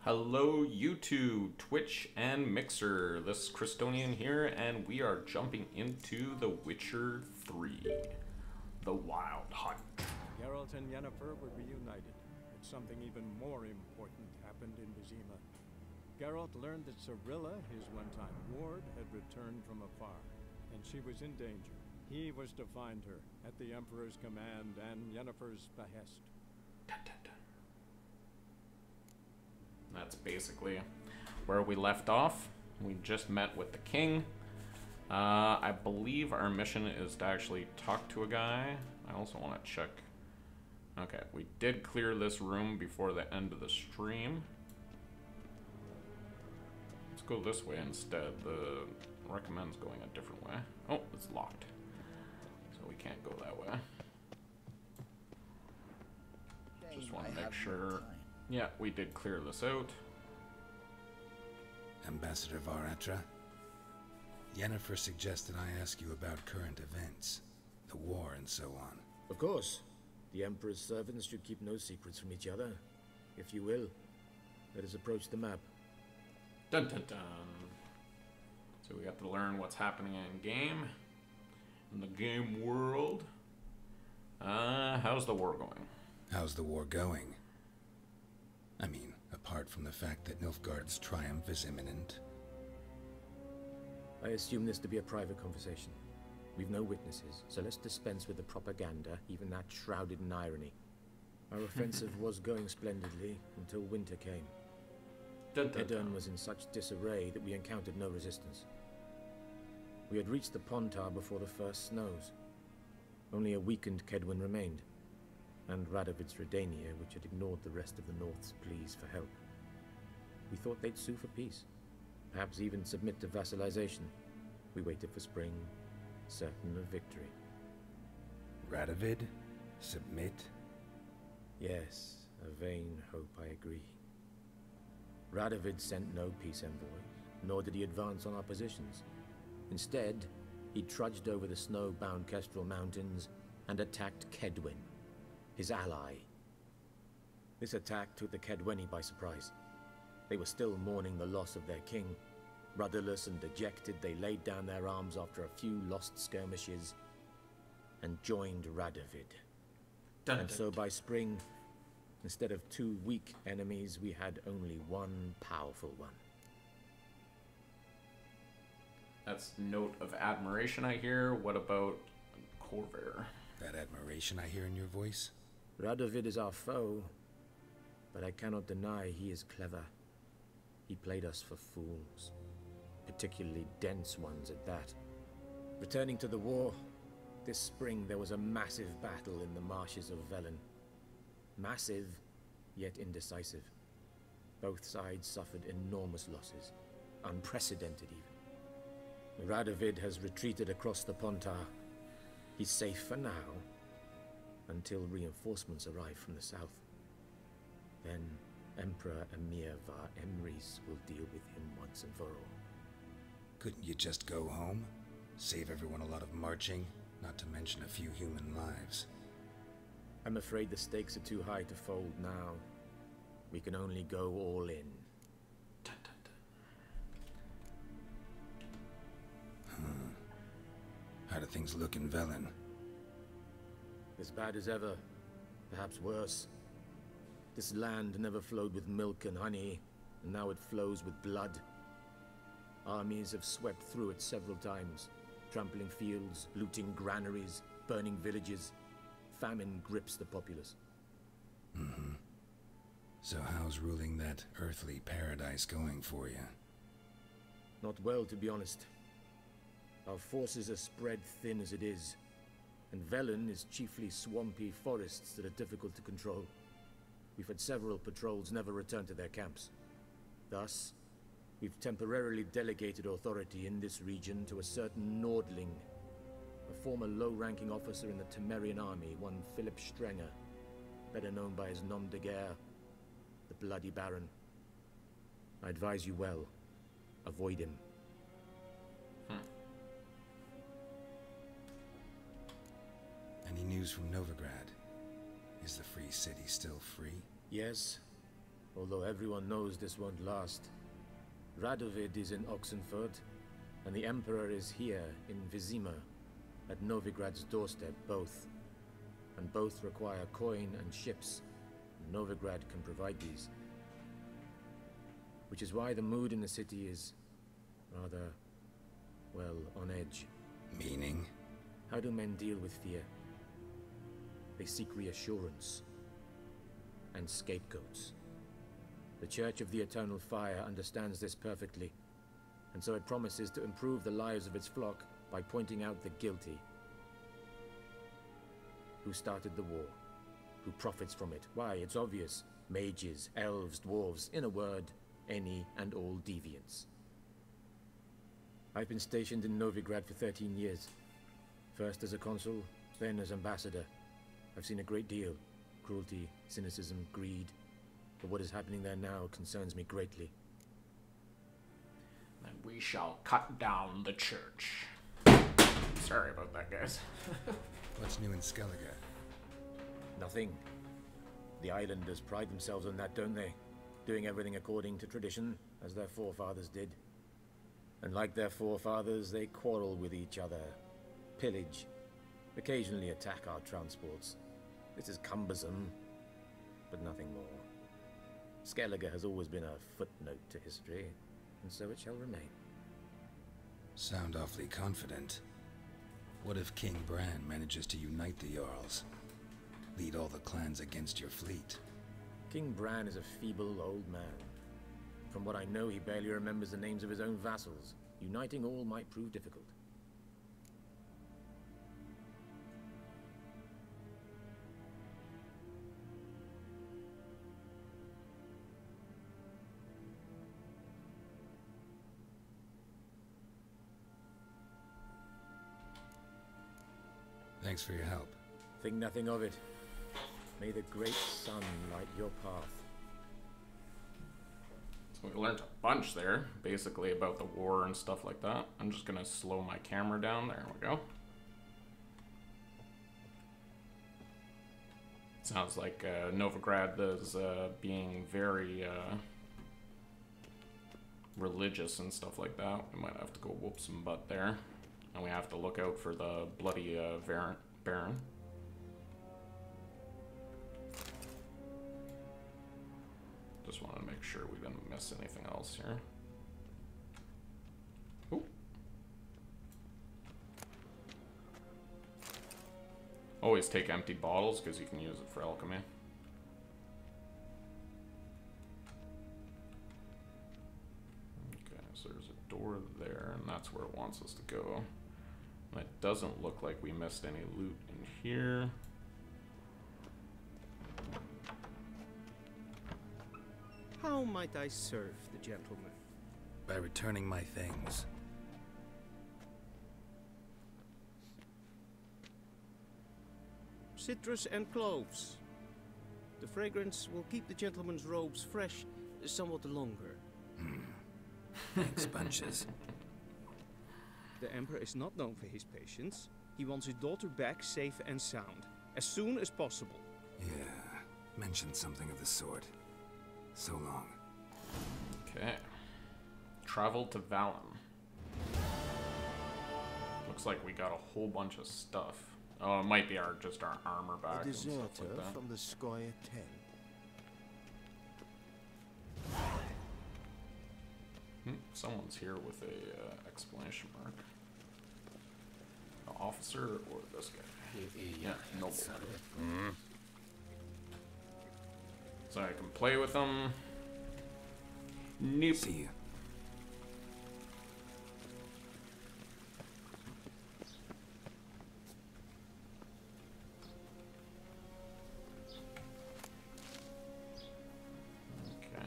Hello YouTube, Twitch, and Mixer. This is Christonian here, and we are jumping into The Witcher 3, The Wild Hunt. Geralt and Yennefer were reunited, but something even more important happened in Vizima. Geralt learned that Cirilla, his one-time ward, had returned from afar, and she was in danger. He was to find her, at the Emperor's command and Yennefer's behest. Dun, dun, dun. That's basically where we left off. We just met with the king. I believe our mission is to actually talk to a guy. I also want to check. Okay, we did clear this room before the end of the stream. Let's go this way instead. The recommends going a different way. Oh, it's locked. So we can't go that way. Just want to make sure. Yeah, we did clear this out. Ambassador Varatra, Yennefer suggested I ask you about current events, the war and so on. Of course. The Emperor's servants should keep no secrets from each other. If you will, let us approach the map. Dun dun dun. So we have to learn what's happening in game. In the game world. How's the war going? How's the war going? I mean, apart from the fact that Nilfgaard's triumph is imminent. I assume this to be a private conversation. We've no witnesses, so let's dispense with the propaganda, even that shrouded in irony. Our offensive was going splendidly until winter came. Edirne was in such disarray that we encountered no resistance. We had reached the Pontar before the first snows. Only a weakened Kedwin remained, and Radovid's Redania, which had ignored the rest of the North's pleas for help. We thought they'd sue for peace, perhaps even submit to vassalization. We waited for spring, certain of victory. Radovid? Submit? Yes, a vain hope, I agree. Radovid sent no peace envoys, nor did he advance on our positions. Instead, he trudged over the snow-bound Kestrel Mountains and attacked Kedwin, his ally. This attack took the Kedweni by surprise. They were still mourning the loss of their king. Rudderless and dejected, they laid down their arms after a few lost skirmishes and joined Radovid. And so by spring, instead of two weak enemies, we had only one powerful one. That's note of admiration I hear. What about Corvair? That admiration I hear in your voice? Radovid is our foe, but I cannot deny he is clever. He played us for fools, particularly dense ones at that. Returning to the war, this spring there was a massive battle in the marshes of Velen. Massive, yet indecisive. Both sides suffered enormous losses, unprecedented even. Radovid has retreated across the Pontar. He's safe for now, until reinforcements arrive from the south. Then Emperor Emir var Emrys will deal with him once and for all. Couldn't you just go home? Save everyone a lot of marching, not to mention a few human lives. I'm afraid the stakes are too high to fold now. We can only go all in. Dun, dun, dun. How do things look in Velen? As bad as ever, perhaps worse. This land never flowed with milk and honey, and now it flows with blood. Armies have swept through it several times, trampling fields, looting granaries, burning villages. Famine grips the populace. Mm-hmm. So how's ruling that earthly paradise going for you? Not well, to be honest. Our forces are spread thin as it is, and Velen is chiefly swampy forests that are difficult to control. We've had several patrols never return to their camps. Thus, we've temporarily delegated authority in this region to a certain Nordling, a former low-ranking officer in the Temerian army, one Philip Strenger, better known by his nom de guerre, the Bloody Baron. I advise you well. Avoid him. Any news from Novigrad? Is the free city still free? Yes, although everyone knows this won't last. Radovid is in Oxenfurt, and the Emperor is here in Vizima, at Novigrad's doorstep, both. And both require coin and ships. Novigrad can provide these. Which is why the mood in the city is rather, well, on edge. Meaning? How do men deal with fear? They seek reassurance and scapegoats. The Church of the Eternal Fire understands this perfectly, and so it promises to improve the lives of its flock by pointing out the guilty. Who started the war? Who profits from it? Why, it's obvious. Mages, elves, dwarves, in a word, any and all deviants. I've been stationed in Novigrad for 13 years. First as a consul, then as ambassador. I've seen a great deal. Cruelty, cynicism, greed. But what is happening there now concerns me greatly. And we shall cut down the church. Sorry about that, guys. What's new in Skellige? Nothing. The islanders pride themselves on that, don't they? Doing everything according to tradition, as their forefathers did. And like their forefathers, they quarrel with each other, pillage, occasionally attack our transports. This is cumbersome, but nothing more. Skellige has always been a footnote to history, and so it shall remain. Sound awfully confident. What if King Bran manages to unite the Jarls? Lead all the clans against your fleet? King Bran is a feeble old man. From what I know, he barely remembers the names of his own vassals. Uniting all might prove difficult. Thanks for your help. Think nothing of it. May the great sun light your path. So we learned a bunch there, basically about the war and stuff like that. I'm just gonna slow my camera down. There we go. Sounds like Novigrad is being very religious and stuff like that. We might have to go whoop some butt there. And we have to look out for the bloody Baron. Just want to make sure we didn't miss anything else here. Ooh. Always take empty bottles because you can use it for alchemy. Okay, so there's a door there, and that's where it wants us to go. And it doesn't look like we missed any loot in here. How might I serve the gentleman? By returning my things. Citrus and cloves. The fragrance will keep the gentleman's robes fresh somewhat longer. Thanks, bunches. The Emperor is not known for his patience. He wants his daughter back safe and sound, as soon as possible. Yeah, mentioned something of the sort. So long. Okay. Travel to Valen. Looks like we got a whole bunch of stuff. Oh, it might be just our armor back A and stuff deserter like that. from the Squire 10. Someone's here with a exclamation mark. An officer or this guy? Yeah, noble. So I can play with them. Nope. See you. Okay.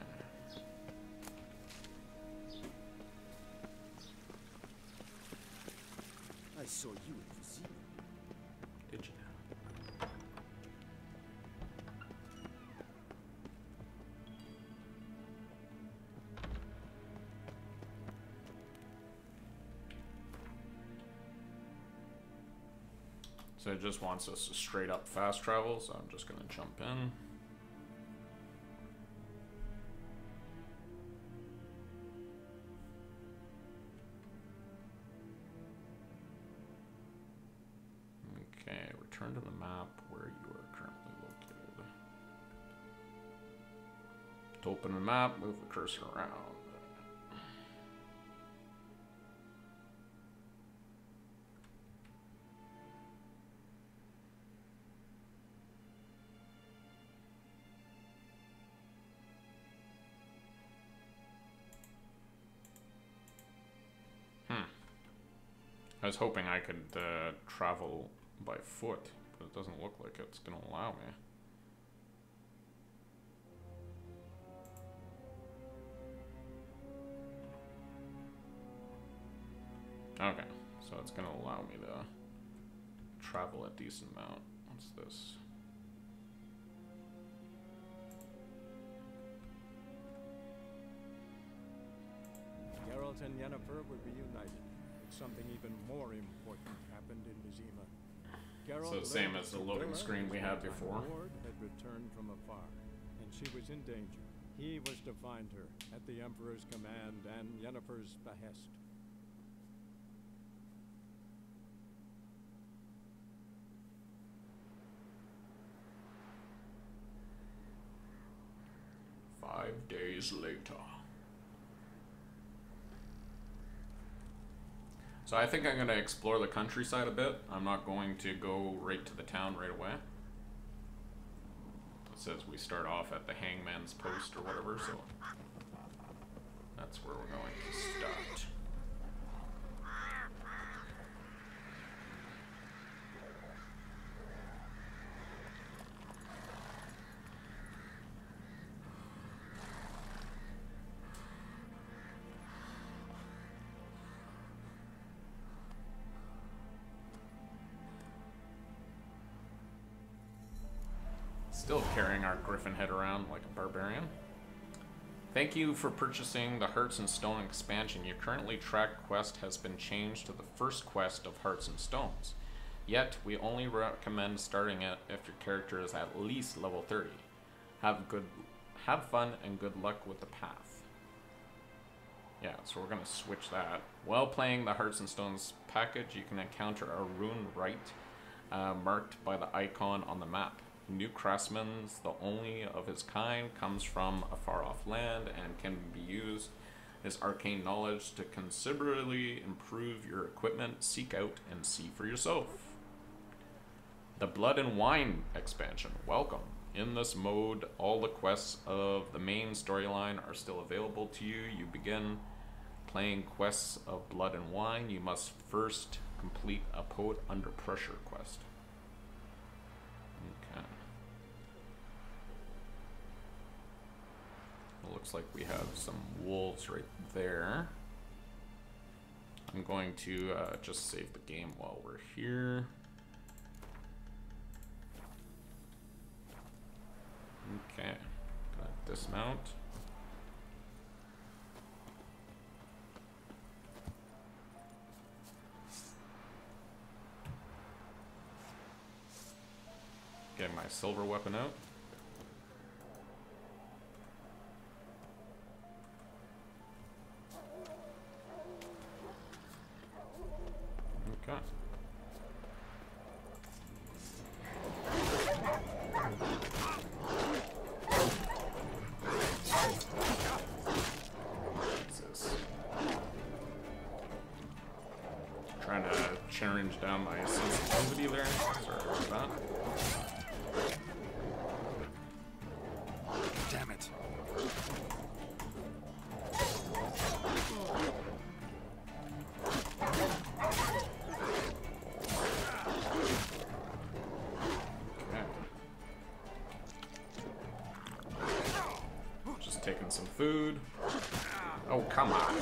I saw you in Vizima. Did you? So it just wants us to straight up fast travel, so I'm just gonna jump in. Return to the map where you are currently located. To open the map, move the cursor around. I was hoping I could travel by foot, but it doesn't look like it's going to allow me. Okay, so it's going to allow me to travel a decent amount. What's this? Geralt and Yennefer were reunited. Something even more important happened in Vizima. Geralt So the same learned as the that loading Rivia, screen we his had one-time before. ward, had returned from afar, and she was in danger. He was to find her at the Emperor's command and Yennefer's behest. Five days later. So I think I'm going to explore the countryside a bit. I'm not going to go right to the town right away. It says we start off at the Hangman's Post or whatever, so that's where we're going to start. Still carrying our griffin head around like a barbarian. Thank you for purchasing the Hearts and Stone expansion. Your currently tracked quest has been changed to the first quest of Hearts and Stones. Yet, we only recommend starting it if your character is at least level 30. Have fun and good luck with the path. Yeah, so we're gonna switch that. While playing the Hearts and Stones package, you can encounter a rune rite marked by the icon on the map. New craftsman's, the only of his kind, comes from a far-off land and can be used as arcane knowledge to considerably improve your equipment. Seek out and see for yourself. The Blood and Wine expansion. Welcome. In this mode, all the quests of the main storyline are still available to you. You begin playing quests of Blood and Wine. You must first complete a Poet Under Pressure quest. Okay. It looks like we have some wolves right there. I'm going to just save the game while we're here. Okay, gonna dismount. Getting my silver weapon out. Okay. Trying to challenge down my sensitivity there. Sorry about that. Damn it. Okay. Just taking some food. Oh, come on.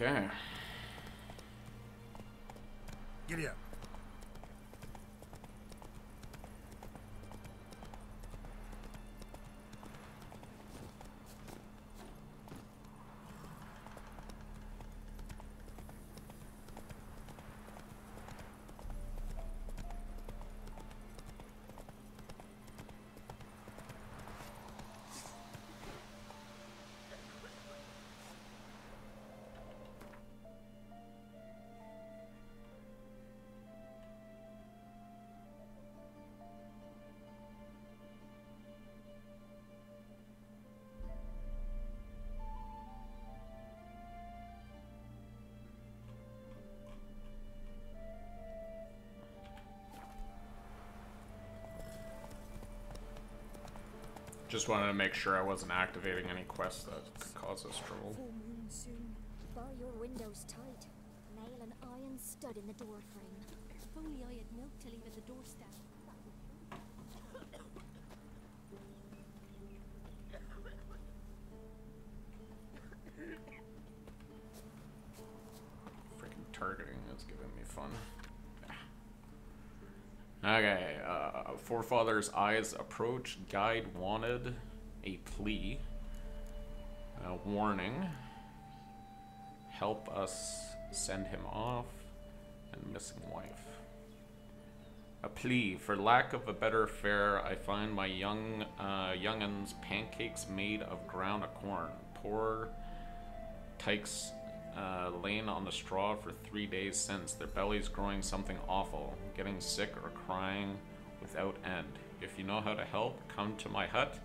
Okay. Giddy up. Just wanted to make sure I wasn't activating any quests that could cause us trouble. Full moon soon. Bar your windows tight. Nail an iron stud in the door frame. If only I had milk to leave at the doorstep. Freaking targeting is giving me fun. Okay, Forefather's Eyes Approach, Guide Wanted, a plea, warning, help us send him off, and missing wife. A plea, for lack of a better fare, I find my young'uns pancakes made of ground corn. Poor tykes lain on the straw for 3 days since, their bellies growing something awful, getting sick or crying without end. If you know how to help, come to my hut.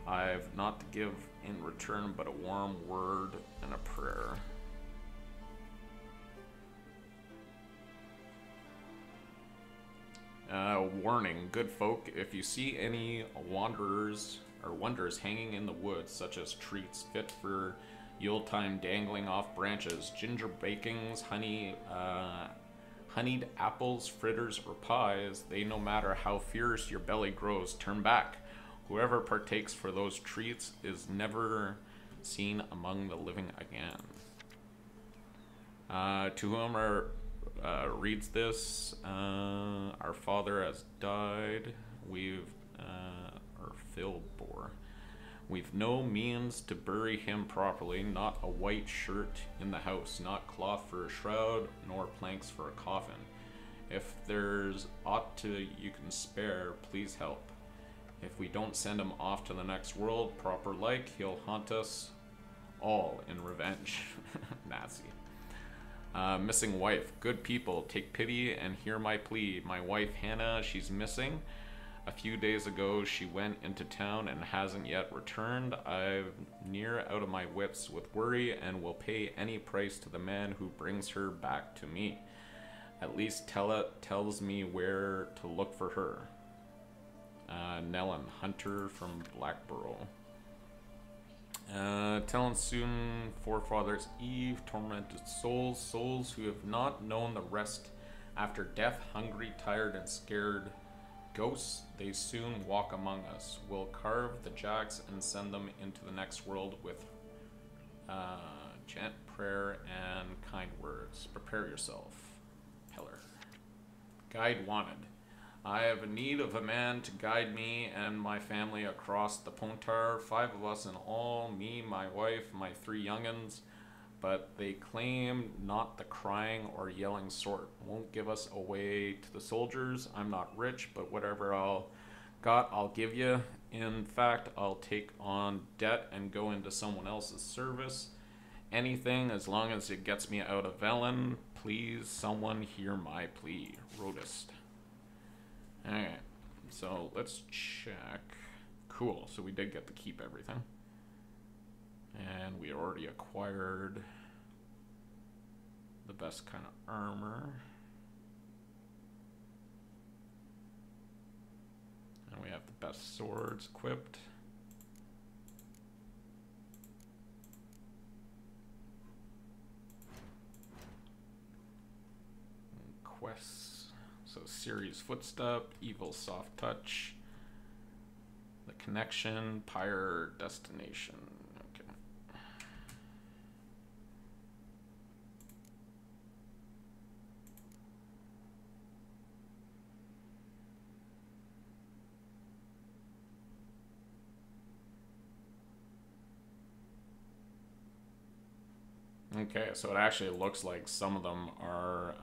I've not to give in return but a warm word and a prayer. Warning, good folk, if you see any wanderers or wonders hanging in the woods, such as treats fit for Yuletime dangling off branches, ginger bakings, honeyed apples, fritters, or pies, they no matter how fierce your belly grows, turn back. Whoever partakes for those treats is never seen among the living again. To whomever reads this, our father has died. Or Phil bore. We've no means to bury him properly, not a white shirt in the house, not cloth for a shroud, nor planks for a coffin. If there's aught you can spare, please help. If we don't send him off to the next world, proper like, he'll haunt us all in revenge. Nazi. Missing wife. Good people, take pity and hear my plea. My wife Hannah, she's missing. A few days ago, she went into town and hasn't yet returned. I'm near out of my wits with worry and will pay any price to the man who brings her back to me. At least tells me where to look for her. Nellen, hunter from Blackborough. Telling soon, forefathers Eve, tormented souls, souls who have not known the rest after death, hungry, tired, and scared. Ghosts, they soon walk among us. We'll carve the jacks and send them into the next world with chant, prayer, and kind words. Prepare yourself. Heller. Guide wanted. I have a need of a man to guide me and my family across the Pontar. 5 of us in all, me, my wife, my 3 young'uns. But they claim not the crying or yelling sort. Won't give us away to the soldiers. I'm not rich, but whatever I'll give you. In fact, I'll take on debt and go into someone else's service. Anything as long as it gets me out of Velen. Please, someone hear my plea. Rotist. Alright, so let's check. Cool, so we did get to keep everything. And we already acquired the best kind of armor. And we have the best swords equipped. And quests. So Ciri's Footstep, Evil Soft Touch, The Connection, Pyre Destination. Okay. Okay, so it actually looks like some of them are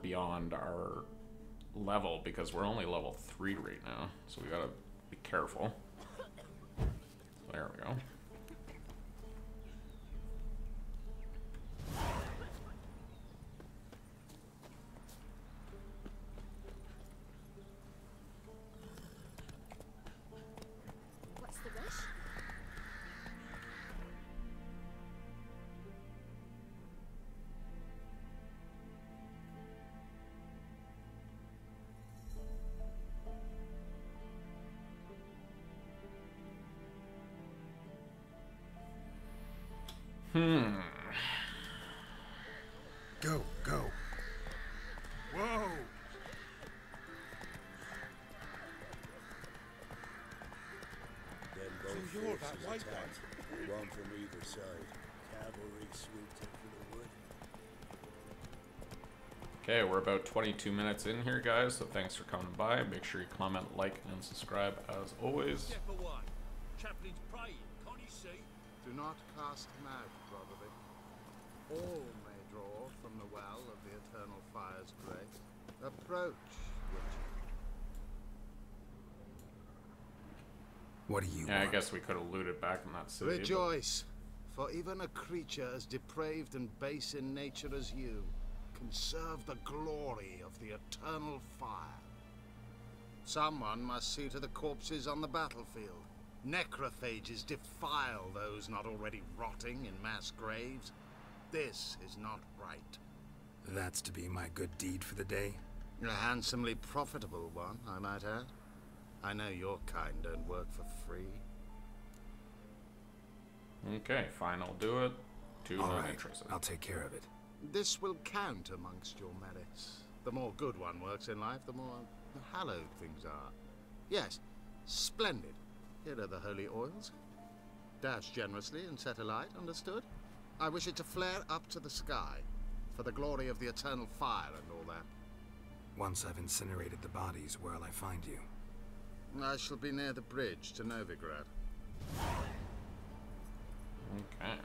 beyond our level because we're only level 3 right now, so we gotta be careful. There we go. What's the rush? Go, go. Whoa! Then both So you're that forces white attacked. One from either side. Cavalry swooped in for the wood. Okay, we're about 22 minutes in here, guys, so thanks for coming by. Make sure you comment, like, and subscribe as always. Step away. Chaplain's praying, can't you see? Do not cast him out, brotherly. All may draw from the well of the eternal fire's grace. Approach, Richard. What do you Yeah, I want? guess we could have looted back in that city. but- Rejoice, for even a creature as depraved and base in nature as you can serve the glory of the eternal fire. Someone must see to the corpses on the battlefield. Necrophages defile those not already rotting in mass graves. This is not right. That's to be my good deed for the day? A handsomely profitable one, I might add. I know your kind don't work for free. Okay, fine, I'll do it. All Not right, interested. I'll take care of it. This will count amongst your merits. The more good one works in life, the more hallowed things are. Yes, splendid. Here are the holy oils. Dash generously and set alight, understood? I wish it to flare up to the sky, for the glory of the eternal fire and all that. Once I've incinerated the bodies, where'll I find you? I shall be near the bridge to Novigrad. Okay.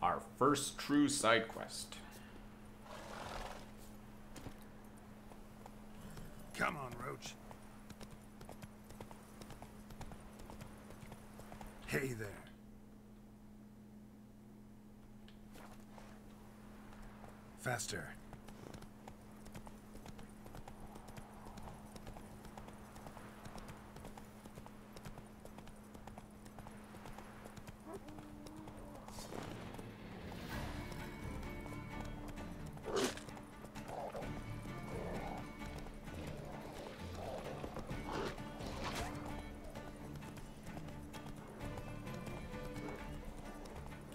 Our first true side quest. Come on, Roach. Hey there. Faster.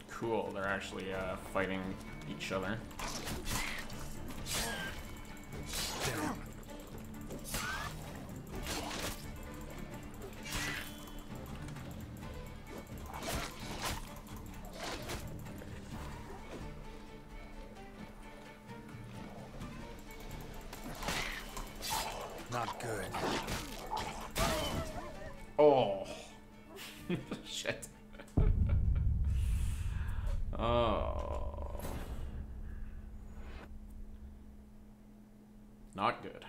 Cool, they're actually fighting each other. Down. Not good. Oh. Shit. Oh. Not good.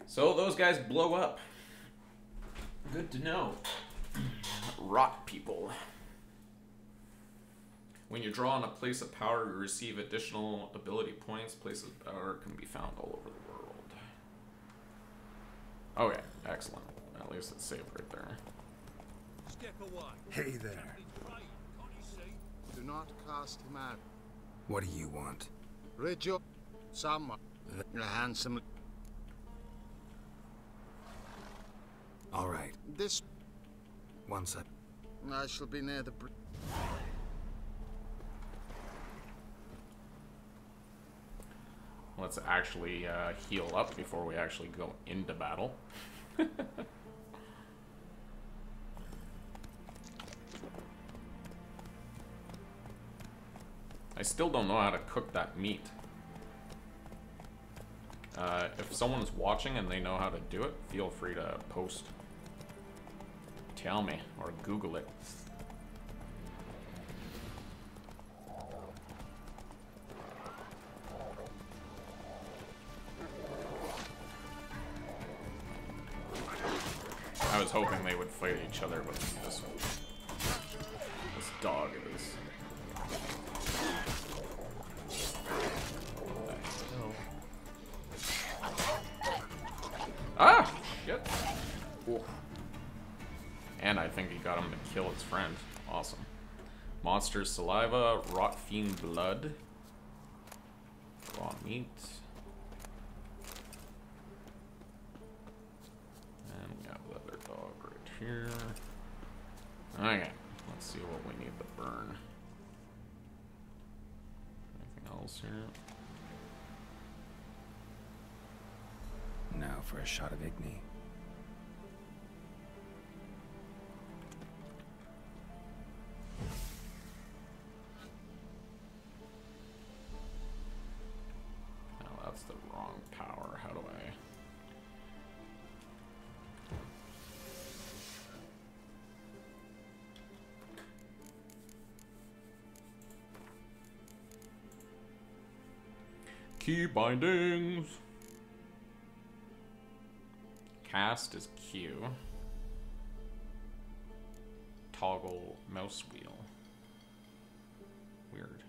So those guys blow up. Good to know. Rot people. When you draw on a place of power, you receive additional ability points. Places of power can be found all over the world. Okay, excellent. At least it's safe right there. Step away. Hey there. Chaplain's praying, can't you see? Do not cast him out. What do you want? Rejoice. Someone. A handsome. All right. This. Once I... I shall be near the bridge. Let's actually heal up before we actually go into battle. I still don't know how to cook that meat. If someone's watching and they know how to do it, feel free to post. Tell me, or Google it. I was hoping they would fight each other, but this dog is... Ah! Shit. Ooh. And I think he got him to kill his friend. Awesome. Monster's saliva, rot fiend blood, raw meat. And we got the other dog right here. Okay, let's see what we need to burn. Anything else here? Now for a shot of Igni. Oh, that's the wrong power. How do I... Key bindings. Cast is Q. Toggle mouse wheel. Weird.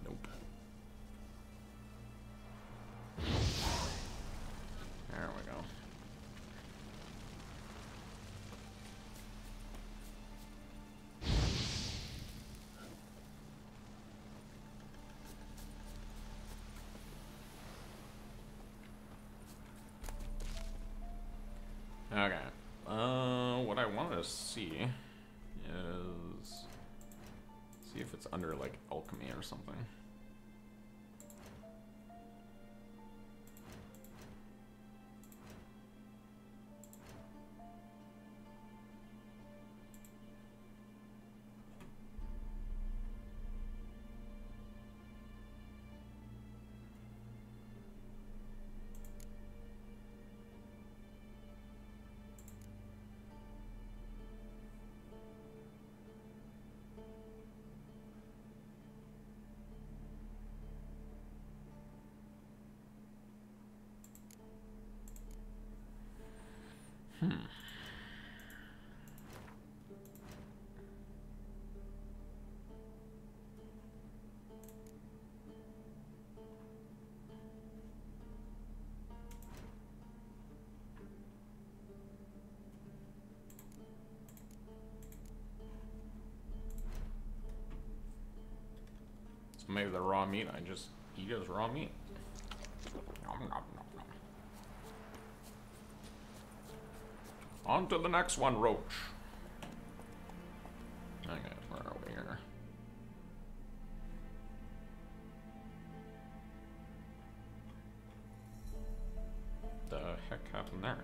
Nope. There we go. Okay. What I wanted to see is see if it's under like alchemy or something. So maybe the raw meat I just eat as raw meat. Nom, nom, nom, nom. On to the next one, Roach. Okay, where are we here? The heck happened there?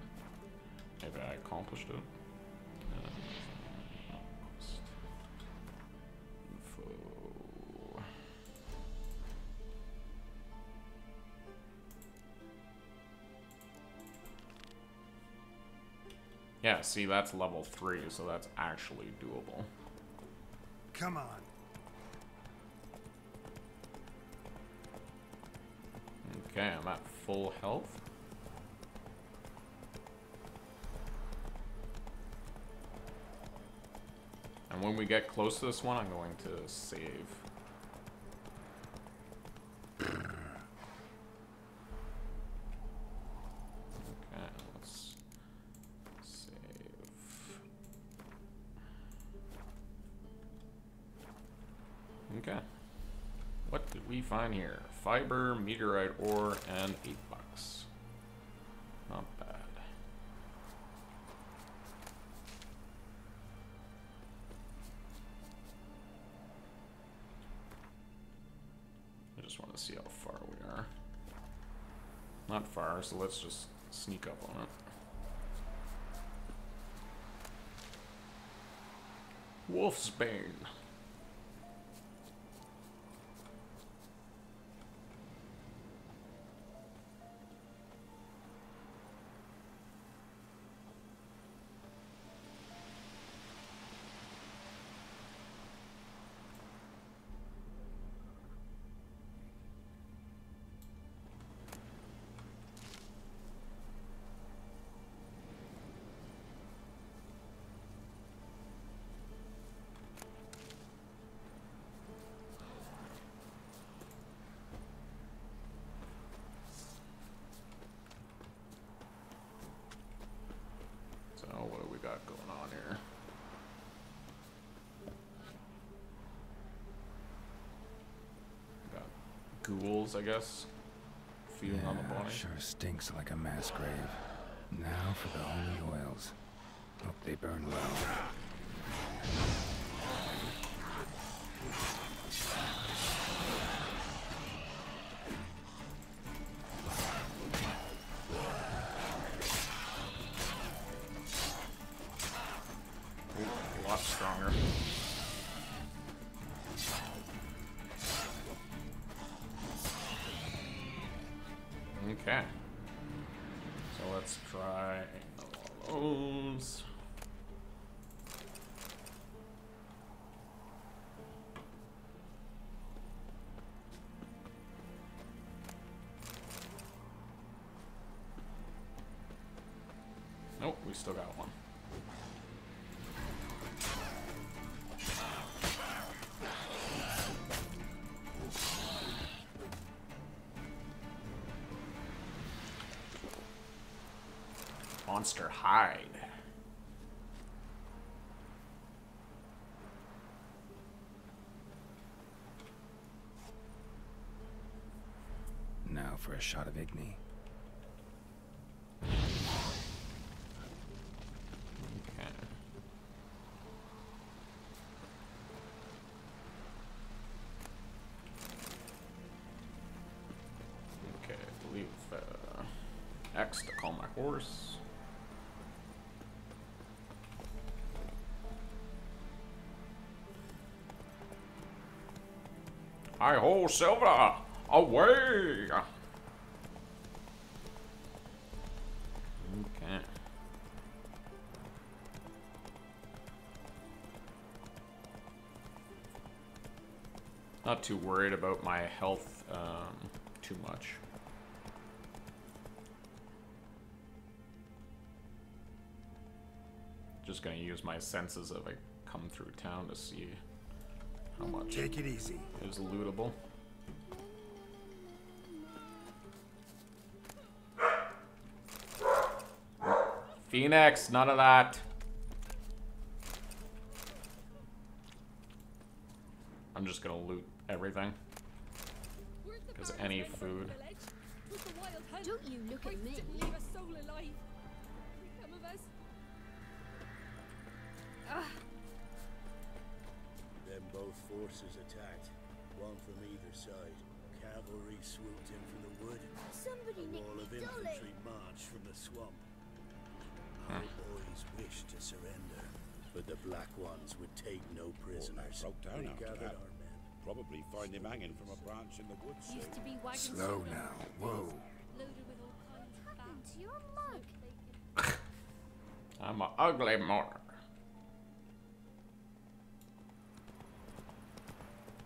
Maybe I accomplished it. Info. Yeah, see, that's level 3, so that's actually doable. Come on. Okay, I'm at full health. And when we get close to this one, I'm going to save. Okay, let's save. Okay. What did we find here? Fiber, meteorite ore, and $8. Not bad. I just want to see how far we are. Not far, so let's just sneak up on it. Wolfsbane. What do we got going on here? Got ghouls, I guess, feeding on the body. Sure stinks like a mass grave. Now for the holy oils. Hope they burn well. Stronger. Okay. So let's try all those. Nope, we still got one. Monster hide. Now for a shot of Igni. Okay. Okay, I believe X to call my horse. Hi-ho, Silva! Away! Okay. Not too worried about my health too much. Just gonna use my senses if I come through town to see how much Take it easy. is lootable. Phoenix, none of that. I'm just gonna loot everything. Because any food. Don't you look at me. Then both forces attacked, one from either side. Cavalry swooped in from the wood. Somebody A nicked wall me of dolly. infantry marched from the swamp. Our boys wished to surrender, but the Black Ones would take no prisoners. Broke down We after gathered that. our men. Probably find him hanging from a branch in the woods soon. Used to be wagon Slow now. Whoa. loaded with all kinds of happened to your mug? I'm a ugly mark.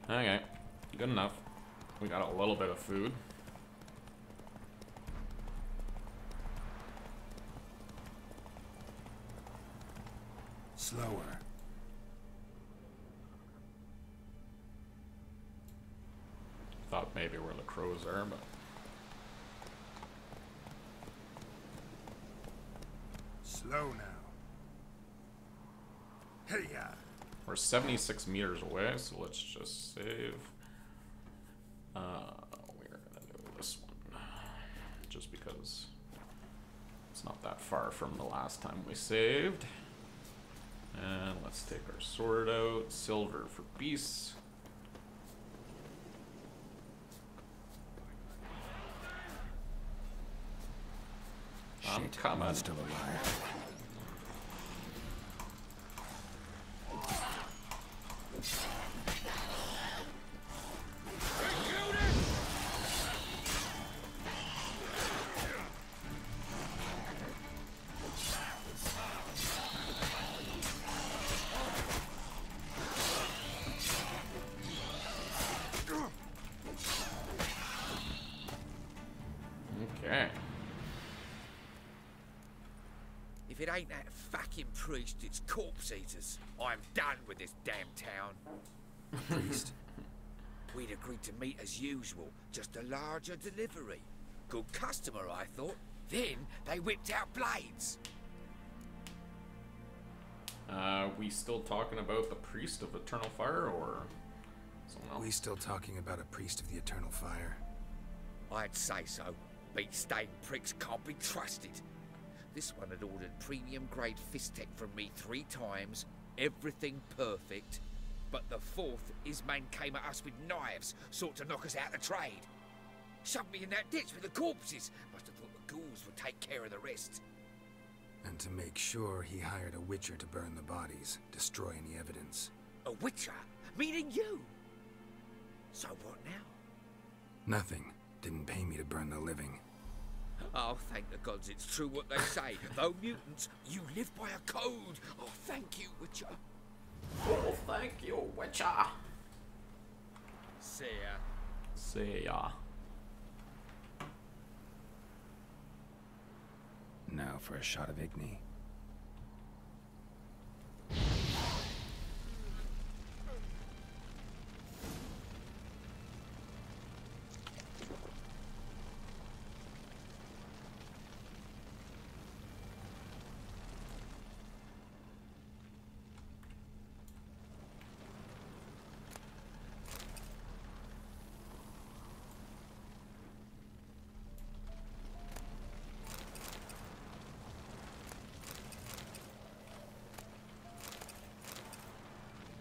Okay, good enough. We got a little bit of food. Slower. Thought maybe where the crows are, but Slow now. Hey-ya! we're 76 meters away, so let's just save. We're gonna do this one. Just because it's not that far from the last time we saved. And let's take our sword out. Silver for beasts. I'm coming. I'm still alive. Okay. If it ain't that fucking priest, it's corpse eaters. I'm done with this damn town. Priest? We'd agreed to meet as usual, just a larger delivery. Good customer, I thought. Then they whipped out blades. We still talking about the priest of eternal fire, or someone else? We still talking about a priest of the eternal fire? I'd say so. Beat-stained pricks can't be trusted. This one had ordered premium-grade fistek from me 3 times, everything perfect. But the 4th, his man came at us with knives, sought to knock us out of trade. Shoved me in that ditch with the corpses. Must have thought the ghouls would take care of the rest. And to make sure, he hired a witcher to burn the bodies, destroy any evidence. A witcher? Meaning you? So what now? Nothing. Didn't pay me to burn the living. Oh, thank the gods it's true what they say. Though mutants, you live by a code. Oh, thank you, Witcher. Oh, thank you, Witcher. See ya. See ya. Now for a shot of Igni.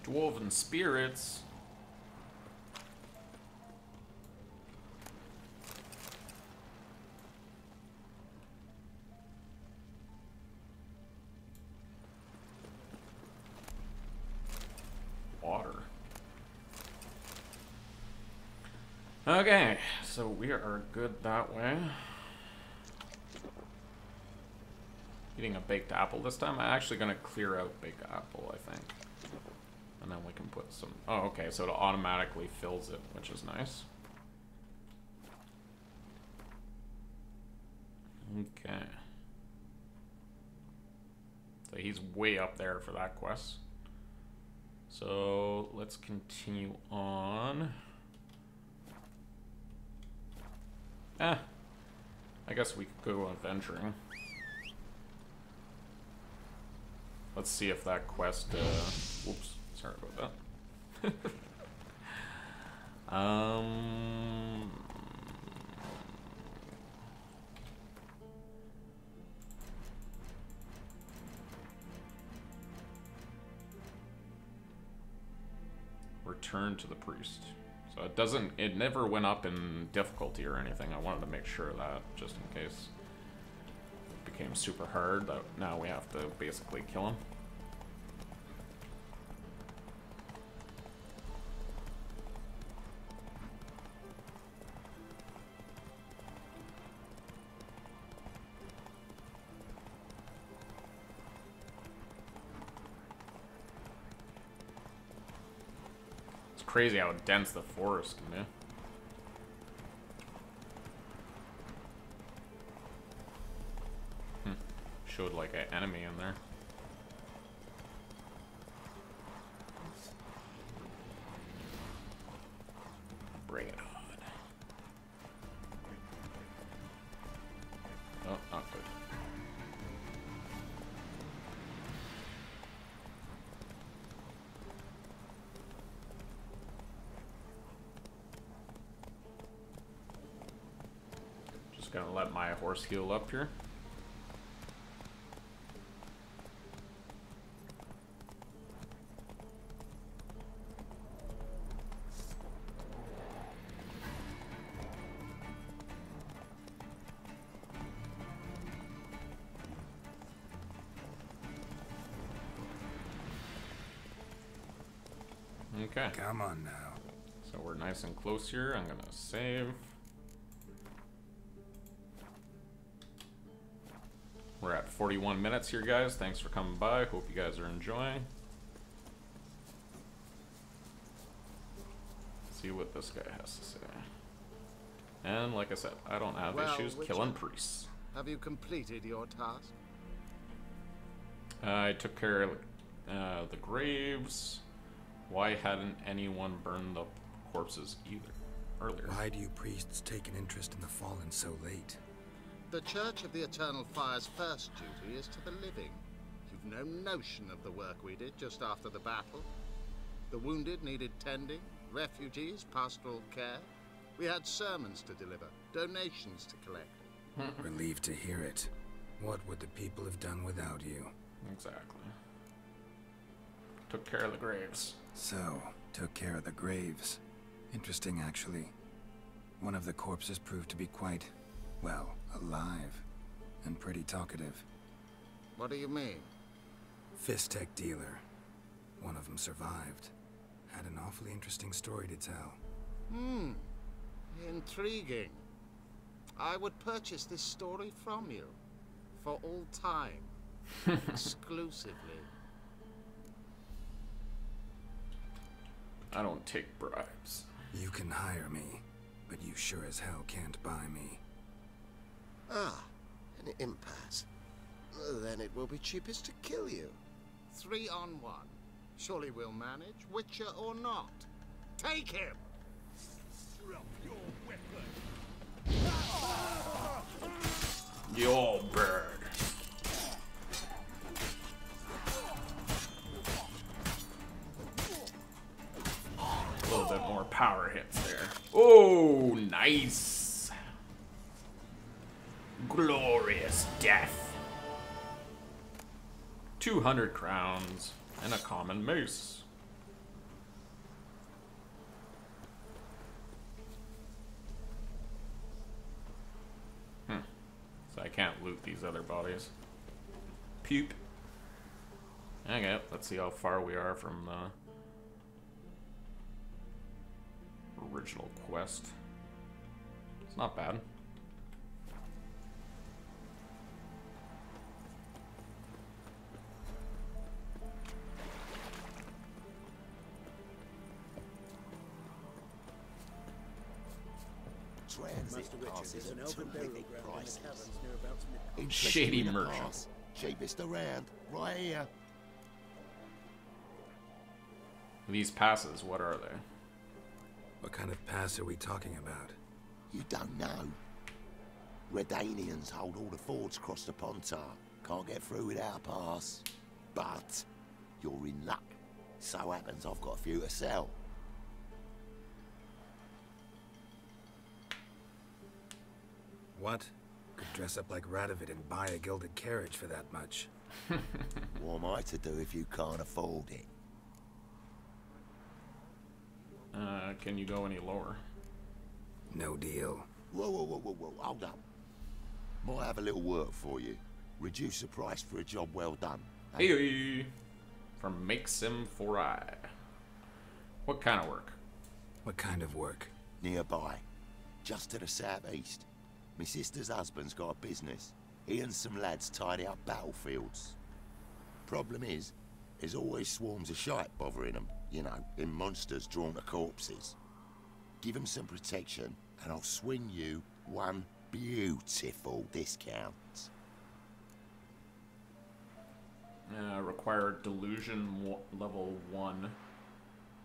Dwarven spirits. Water. Okay, so we are good that way. Eating a baked apple this time. I'm actually gonna clear out baked apple, I think. And then we can put some... Oh, okay, so it automatically fills it, which is nice. Okay. So he's way up there for that quest. So let's continue on. I guess we could go adventuring. Let's see if that quest... whoops. Sorry about that. Return to the priest. So it never went up in difficulty or anything. I wanted to make sure of that, just in case it became super hard, that now we have to basically kill him. Crazy how dense the forest can be. Showed like an enemy in there. Bring it on. Oh, not good. Just gonna let my horse heal up here. Okay. Come on now. So we're nice and close here. I'm gonna save. We're at 41 minutes here, guys. Thanks for coming by. Hope you guys are enjoying. See what this guy has to say. And like I said, I don't have issues killing priests. Have you completed your task? I took care of the graves. Why hadn't anyone burned the corpses earlier? Why do you priests take an interest in the fallen so late? The Church of the Eternal Fire's first duty is to the living. You've no notion of the work we did just after the battle. The wounded needed tending, refugees, pastoral care. We had sermons to deliver, donations to collect. Relieved to hear it. What would the people have done without you? Exactly. Took care of the graves. So, took care of the graves. Interesting, actually. One of the corpses proved to be quite, well, alive. And pretty talkative. What do you mean? Fist tech dealer. One of them survived. Had an awfully interesting story to tell. Intriguing. I would purchase this story from you. For all time. Exclusively. I don't take bribes. You can hire me, but you sure as hell can't buy me. Ah, an impasse. Then it will be cheapest to kill you. 3 on 1. Surely we'll manage, Witcher or not. Take him! Drop your weapon! Your bird. A little bit more power hits there. Oh, nice. Glorious death. 200 crowns and a common mace. So I can't loot these other bodies. Puke. Okay, let's see how far we are from the original quest. It's not bad. Shady merchant. Cheapest around, right here. These passes, what are they? What kind of pass are we talking about? You don't know. Redanians hold all the fords across the Pontar. Can't get through without a pass. But you're in luck. So happens I've got a few to sell. What? Could dress up like Radovid and buy a gilded carriage for that much. What am I to do if you can't afford it? Can you go any lower? No deal. Whoa, hold up. Might have a little work for you. Reduce the price for a job well done. Hey, from Make Sim 4i. What kind of work? What kind of work? Nearby. Just to the southeast. My sister's husband's got a business. He and some lads tidy up battlefields. Problem is, there's always swarms of shite bothering them. You know, them monsters drawn to corpses. Give them some protection, and I'll swing you one beautiful discount. Require delusion level 1.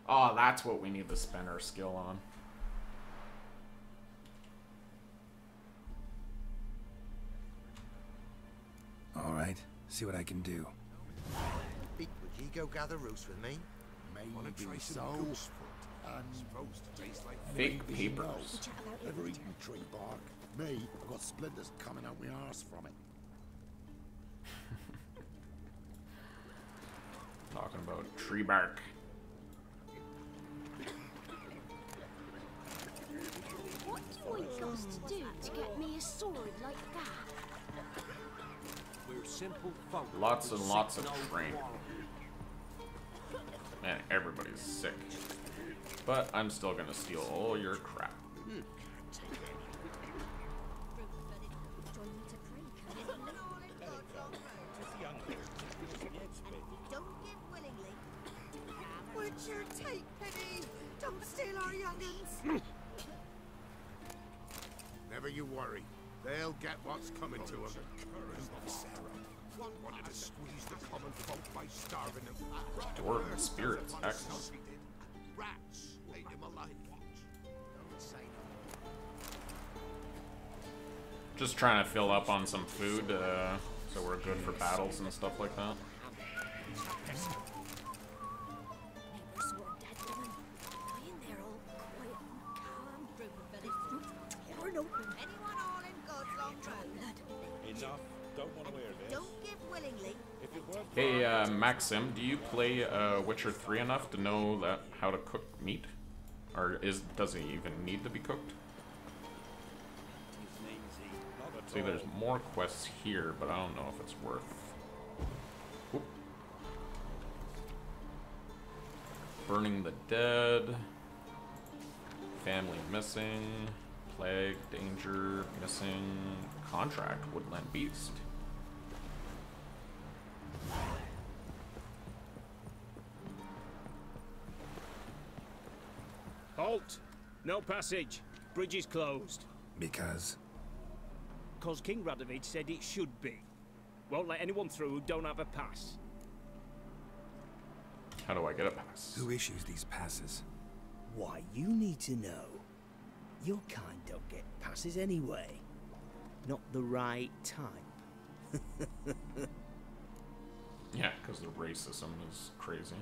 Oh, that's what we need to spend our skill on. All right, see what I can do. Would you go gather roots with me? Maybe souls. Fake papers. Ever eaten tree bark? Me, I've got splinters coming out my arse from it. Talking about tree bark. What do I got to do to get me a sword like that? We're simple folk. Lots and lots of training. Man, everybody's sick. But I'm still gonna steal all your crap. Would you take pity? Don't steal our young'uns. Never you worry. They'll get what's coming to them. Wanted to squeeze the common folk by starving them. Dwarven spirits, excellent. Rats ate him alive. Just trying to fill up on some food, so we're good for battles and stuff like that. Enough. Don't want to wear this. Don't give willingly. If it weren't for Hey, Maxim, do you play Witcher 3 enough to know that how to cook meat? Or does it even need to be cooked? See, there's more quests here, but I don't know if it's worth. Oop. Burning the dead. Family missing. Plague, danger, missing. Contract, woodland beast. Halt! No passage. Bridge is closed. Because? Cause King Radovid said it should be. Won't let anyone through who don't have a pass. How do I get a pass? Who issues these passes? Why, you need to know. Your kind don't get passes anyway. Not the right type. Yeah, because the racism is crazy.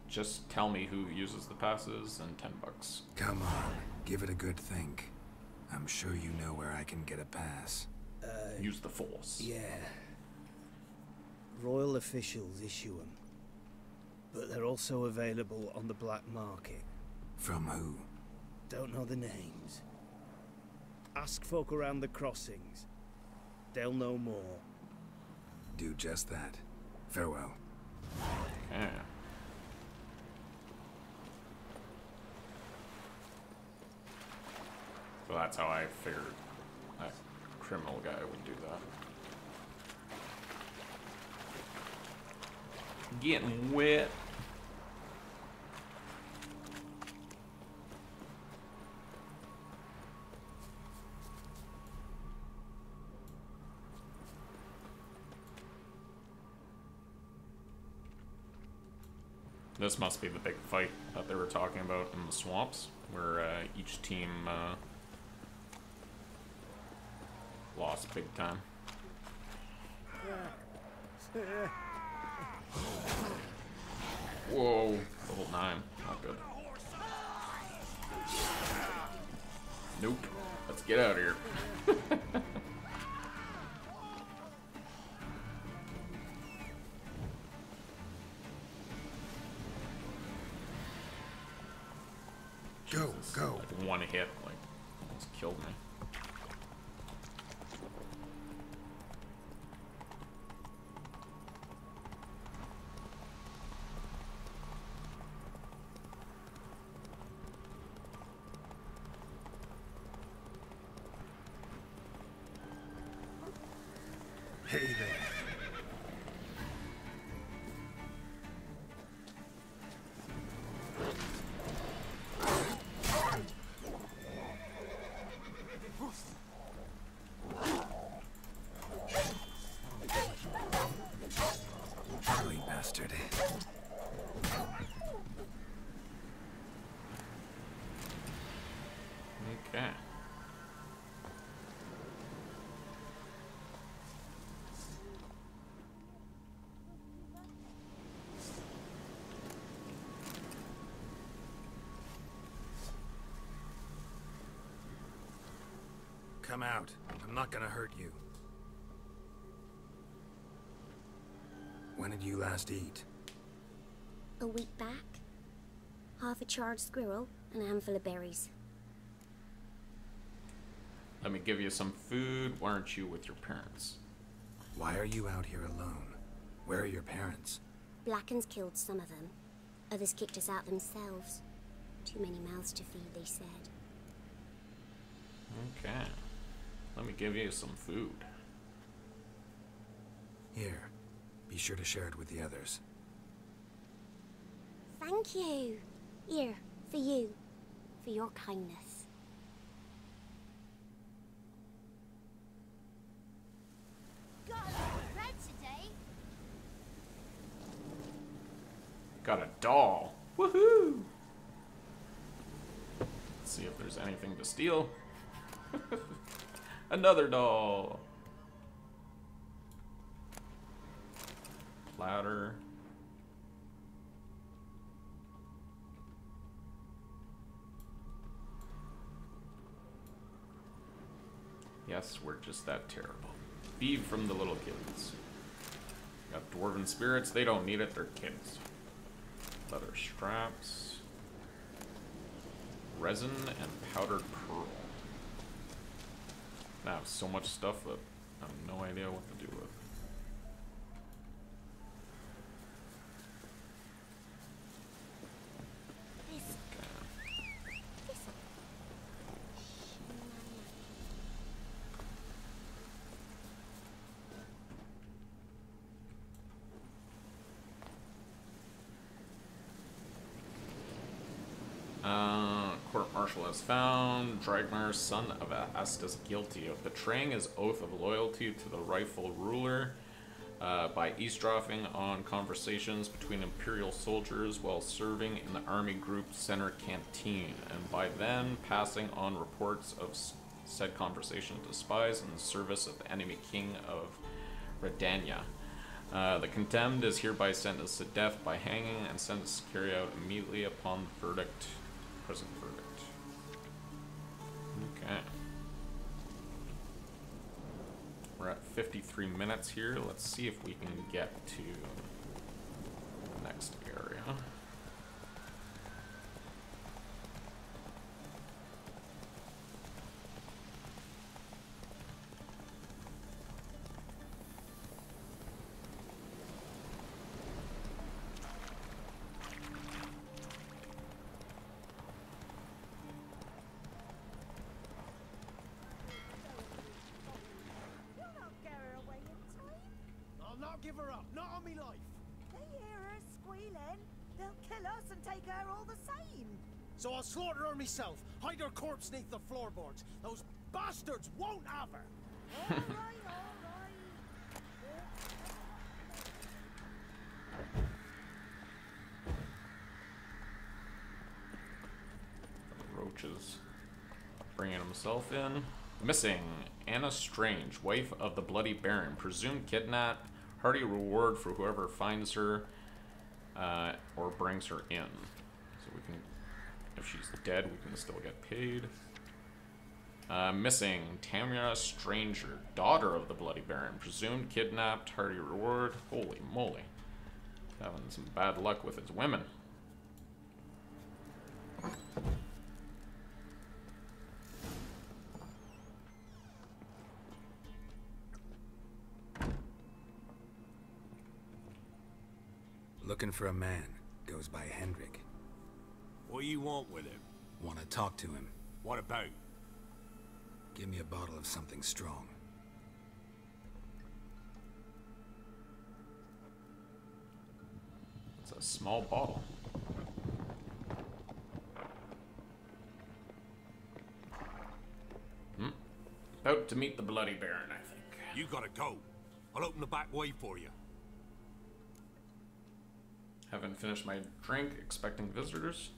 Just tell me who uses the passes and $10. Come on, give it a good think. I'm sure you know where I can get a pass. Use the force. Yeah. Royal officials issue them. But they're also available on the black market. From who? Don't know the names. Ask folk around the crossings. They'll know more. Do just that. Farewell. Okay. So that's how I figured that criminal guy would do that. Getting wet. This must be the big fight that they were talking about in the swamps, where each team lost big time. Whoa, level 9, not good. Nope, let's get out of here. Go, go. Like one hit, like, almost killed me. Hey there. Ugly bastard. Okay. Come out. I'm not gonna hurt you. When did you last eat? A week back. Half a charred squirrel and a handful of berries. Let me give you some food. Why aren't you with your parents? Why are you out here alone? Where are your parents? Blackens killed some of them. Others kicked us out themselves. Too many mouths to feed, they said. Okay. Let me give you some food. Here. Be sure to share it with the others. Thank you. Here, for you. For your kindness. Got a lot of bread today. Got a doll. Woohoo! Let's see if there's anything to steal. Another doll. Platter. Yes, we're just that terrible. Feed from the little kids. Got dwarven spirits, they don't need it, they're kids. Leather straps. Resin and powdered pearl. I have so much stuff that I have no idea what to do with. Court-martial has found Dragmar, son of Astus, guilty of betraying his oath of loyalty to the rightful ruler by eavesdropping on conversations between imperial soldiers while serving in the army group center canteen, and by then passing on reports of said conversation to spies in the service of the enemy king of Redania. The condemned is hereby sentenced to death by hanging and sentenced to carry out immediately upon the verdict. Present verdict. Okay. We're at 53 minutes here. Let's see if we can get to the next area. Give her up, not on me life. They hear her squealing. They'll kill us and take her all the same. So I'll slaughter her myself, hide her corpse neath the floorboards. Those bastards won't have her. All right, all right. Roaches bringing himself in. Missing Anna Strange, wife of the Bloody Baron, presumed kidnapped. Hearty reward for whoever finds her or brings her in. So we can, if she's dead, we can still get paid. Missing Tamara Stranger, daughter of the Bloody Baron, presumed kidnapped. Hearty reward. Holy moly. Having some bad luck with his women. Looking for a man. Goes by Hendrik. What do you want with him? Want to talk to him. What about? Give me a bottle of something strong. It's a small bottle. About to meet the Bloody Baron, I think. You gotta go. I'll open the back way for you. Haven't finished my drink, expecting visitors.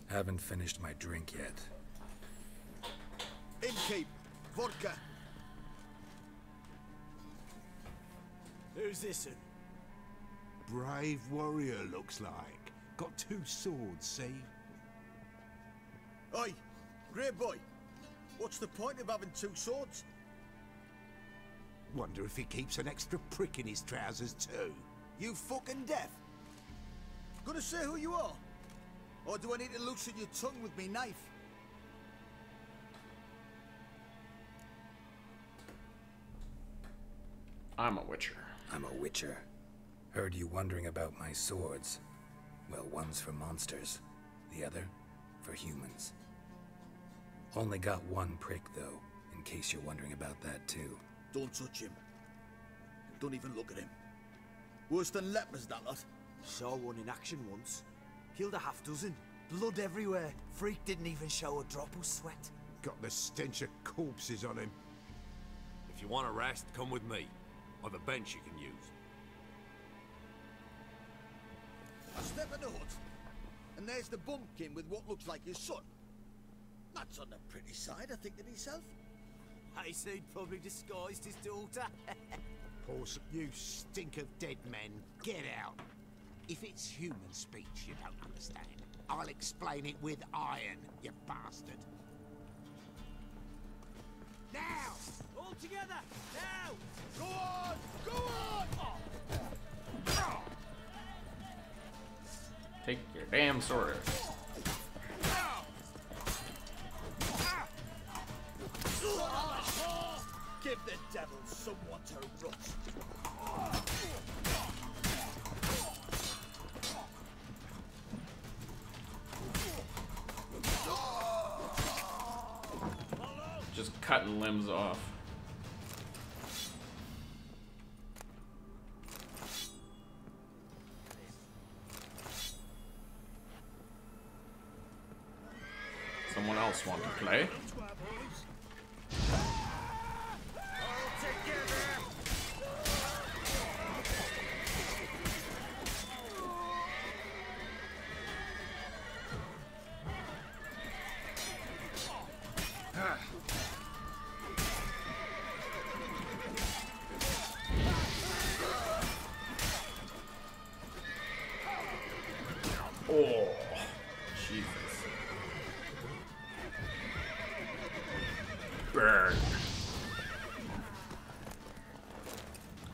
Haven't finished my drink yet. Innkeep, vodka. Who's this? Brave warrior, looks like. Got 2 swords, see? Oi, great boy. What's the point of having two swords? Wonder if he keeps an extra prick in his trousers too. You fucking deaf? Gonna say who you are? Or do I need to loosen your tongue with me knife? I'm a witcher. I'm a witcher. Heard you wondering about my swords. Well, one's for monsters, the other for humans. Only got one prick, though, in case you're wondering about that, too. Don't touch him. Don't even look at him. Worse than lepers, that lot. Saw one in action once. Killed a half dozen. Blood everywhere. Freak didn't even show a drop of sweat. Got the stench of corpses on him. If you want a rest, come with me. Or the bench you can use. I step in the hut, and there's the bumpkin with what looks like his son. That's on the pretty side, I think to myself. I say he'd probably disguised his daughter. Horse, you stink of dead men. Get out. If it's human speech you don't understand, I'll explain it with iron, you bastard. Now! All together! Now! Go on! Go on! Take your damn sword. Give the devil someone to rust. Just cutting limbs off. Someone else want to play? Oh, Jesus. Burn.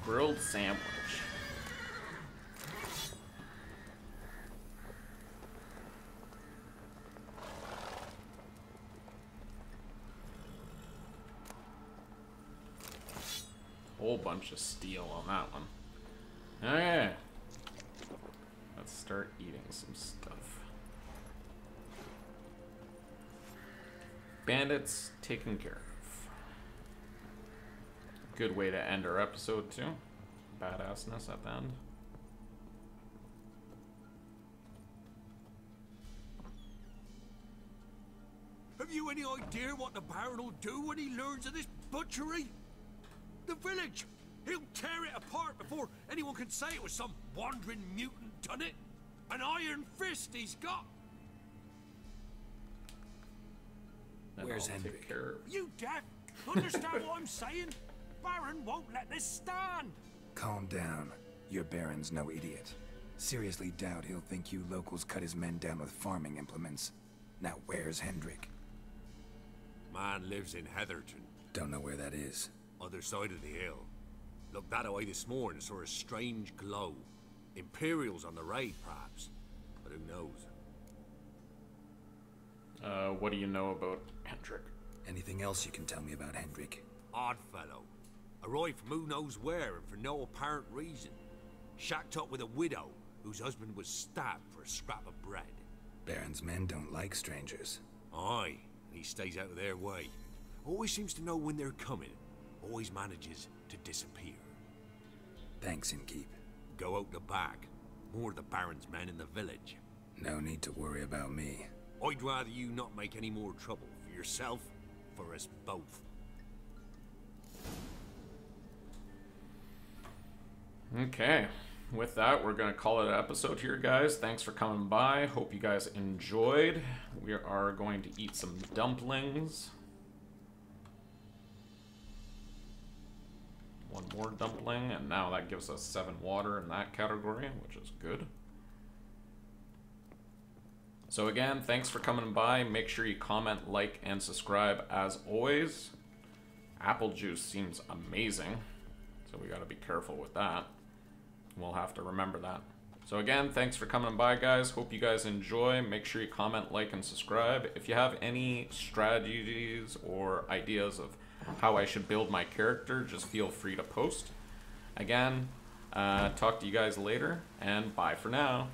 Grilled sandwich. Whole bunch of steel on that one. Okay. Let's start eating some stuff. Bandits taken care of. Good way to end our episode too. Badassness at the end. Have you any idea what the Baron will do when he learns of this butchery? The village! He'll tear it apart before anyone can say it was some wandering mutant done it. An iron fist he's got. Where's Hendrik? You deaf? Understand what I'm saying? Baron won't let this stand. Calm down. Your Baron's no idiot. Seriously doubt he'll think you locals cut his men down with farming implements. Now where's Hendrik? Man lives in Heatherton. Don't know where that is. Other side of the hill. Looked that away this morning, saw a strange glow. Imperials on the raid, perhaps. But who knows? What do you know about Hendrik? Anything else you can tell me about Hendrik? Odd fellow. Arrived from who knows where and for no apparent reason. Shacked up with a widow whose husband was stabbed for a scrap of bread. Baron's men don't like strangers. Aye, and he stays out of their way. Always seems to know when they're coming. Always manages to disappear. Thanks, Innkeep. Go out the back. More of the Baron's men in the village. No need to worry about me. I'd rather you not make any more trouble for yourself, for us both. Okay. With that, we're going to call it an episode here, guys. Thanks for coming by. Hope you guys enjoyed. We are going to eat some dumplings. One more dumpling, and now that gives us 7 water in that category, which is good. So again, thanks for coming by. Make sure you comment, like, and subscribe as always. Apple juice seems amazing, so we gotta be careful with that. We'll have to remember that. So again, thanks for coming by, guys. Hope you guys enjoy. Make sure you comment, like, and subscribe. If you have any strategies or ideas of how I should build my character, just feel free to post. Again, talk to you guys later, and bye for now.